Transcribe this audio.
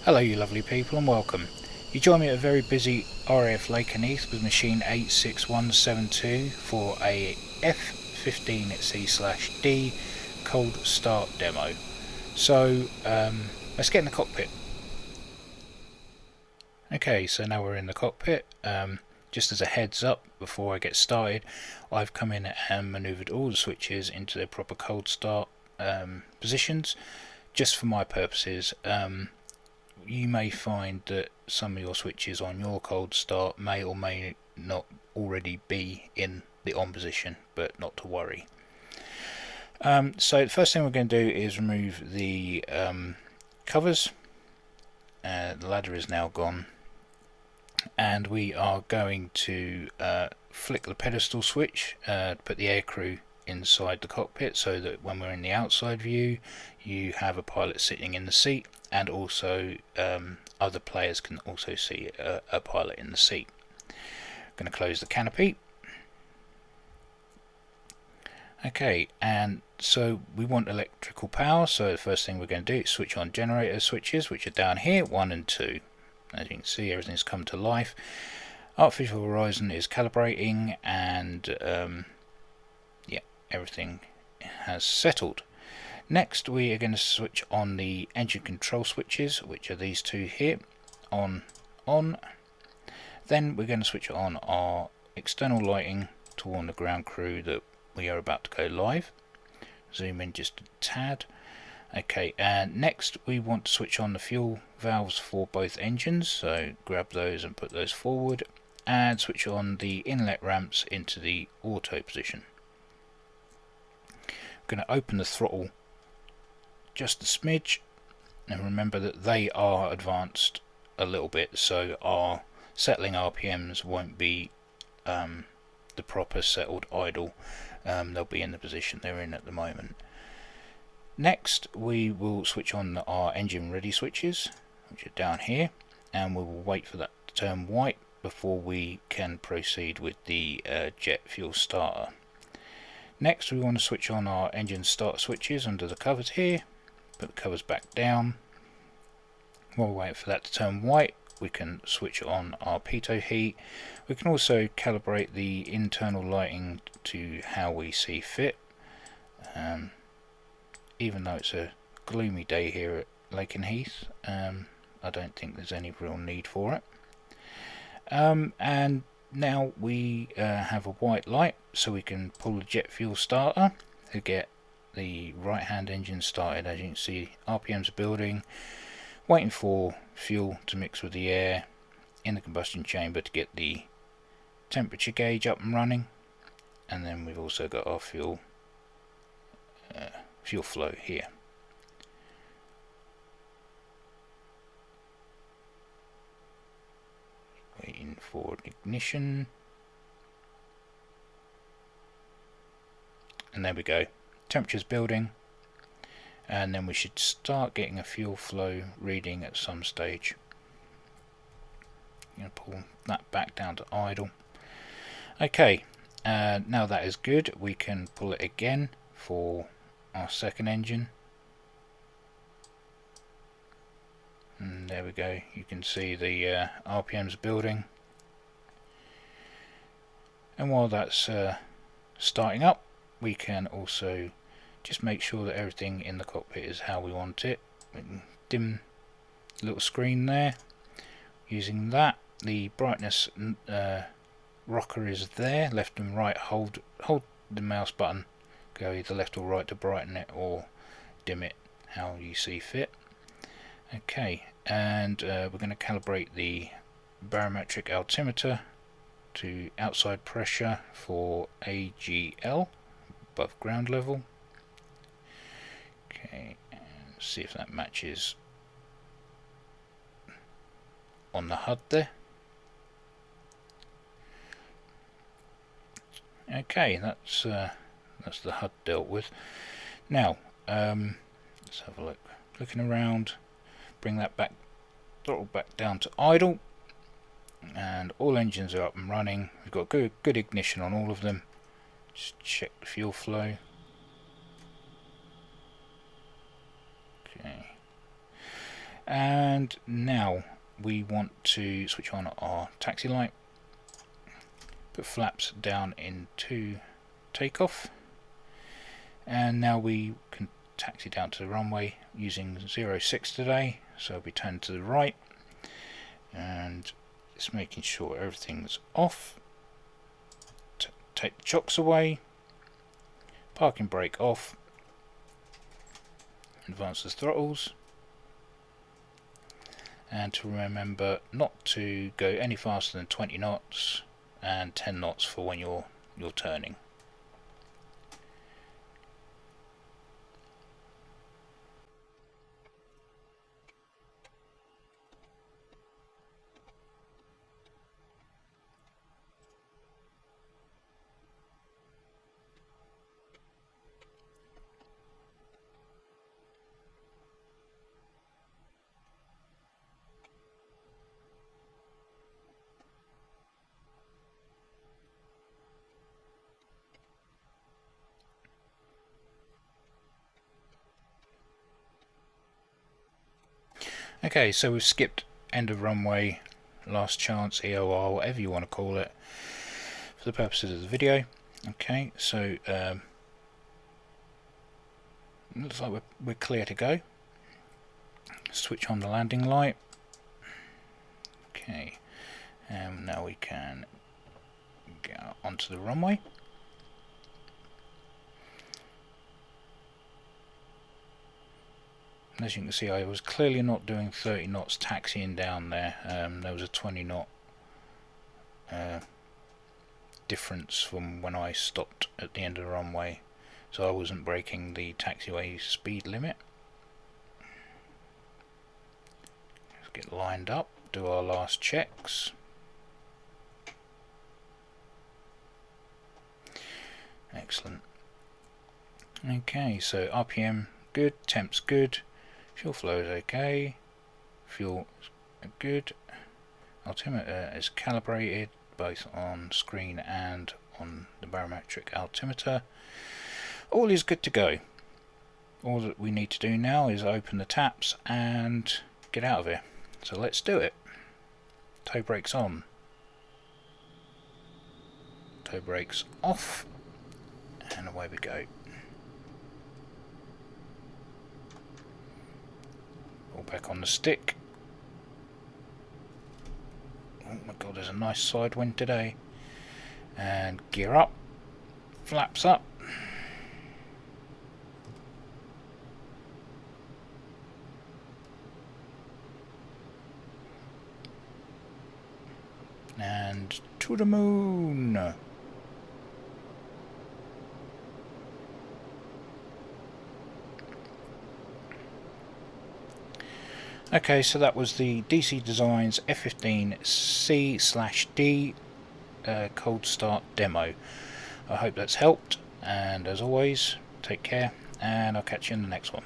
Hello you lovely people and welcome. You join me at a very busy RAF Lakenheath with machine 86172 for a F-15C/D cold start demo. So let's get in the cockpit. Okay, so now we're in the cockpit. Just as a heads up before I get started, I've come in and manoeuvred all the switches into their proper cold start positions just for my purposes. You may find that some of your switches on your cold start may or may not already be in the on position, but not to worry. So the first thing we're going to do is remove the covers. The ladder is now gone, and we are going to flick the pedestal switch, put the aircrew inside the cockpit so that when we're in the outside view you have a pilot sitting in the seat, and also other players can also see a pilot in the seat. I'm going to close the canopy. Okay, and so we want electrical power, so the first thing we're going to do is switch on generator switches, which are down here, 1 and 2. As you can see, everything's come to life. Artificial horizon is calibrating, and yeah, everything has settled. Next we are going to switch on the engine control switches, which are these two here, on. Then we're going to switch on our external lighting to warn the ground crew that we are about to go live. Zoom in just a tad. Okay, and next we want to switch on the fuel valves for both engines, so grab those and put those forward, and switch on the inlet ramps into the auto position. I'm going to open the throttle just a smidge, and remember that they are advanced a little bit, so our settling RPMs won't be the proper settled idle. They'll be in the position they're in at the moment. Next we will switch on our engine ready switches, which are down here, and we will wait for that to turn white before we can proceed with the jet fuel starter. Next we want to switch on our engine start switches under the covers here. Put the covers back down. While we wait for that to turn white, we can switch on our pitot heat. We can also calibrate the internal lighting to how we see fit. Even though it's a gloomy day here at Lakenheath, I don't think there's any real need for it. And now we have a white light, so we can pull the jet fuel starter to get the right hand engine started. As you can see, RPMs are building, waiting for fuel to mix with the air in the combustion chamber to get the temperature gauge up and running. And then we've also got our fuel flow here. Waiting for ignition, and there we go. Temperature's building, and then we should start getting a fuel flow reading at some stage. I'm going to pull that back down to idle. Okay, now that is good, we can pull it again for our second engine, and there we go. You can see the RPMs building, and while that's starting up, we can also just make sure that everything in the cockpit is how we want it. We can dim the little screen there using that. The brightness rocker is there, left and right. Hold the mouse button, go either left or right to brighten it or dim it how you see fit. Okay, and we're going to calibrate the barometric altimeter to outside pressure for AGL, above ground level. Okay, and see if that matches on the HUD there. Okay, that's the HUD dealt with. Now let's have a look. Looking around, bring that back, throttle back down to idle, and all engines are up and running. We've got good ignition on all of them. Just check the fuel flow. Okay, And now we want to switch on our taxi light, put flaps down into takeoff, and now we can taxi down to the runway using 06 today, so we turn to the right and it's making sure everything's off. Take the chocks away, parking brake off, advance the throttles, and to remember not to go any faster than 20 knots and 10 knots for when you're turning. Okay, so we've skipped end of runway, last chance, EOR, whatever you want to call it, for the purposes of the video. Okay, so looks like we're clear to go. Switch on the landing light. Okay, and now we can get onto the runway. As you can see, I was clearly not doing 30 knots taxiing down there. There was a 20 knot difference from when I stopped at the end of the runway, so I wasn't breaking the taxiway speed limit. Let's get lined up, do our last checks. Excellent. Okay, so RPM good, temps good, fuel flow is okay, fuel is good, altimeter is calibrated both on screen and on the barometric altimeter. All is good to go. All that we need to do now is open the taps and get out of here. So let's do it. Toe brakes on, toe brakes off, and away we go. All back on the stick. Oh my god, there's a nice side wind today. And gear up, flaps up. And to the moon. Okay, so that was the DC Designs F-15C/D cold start demo. I hope that's helped, and as always, take care, and I'll catch you in the next one.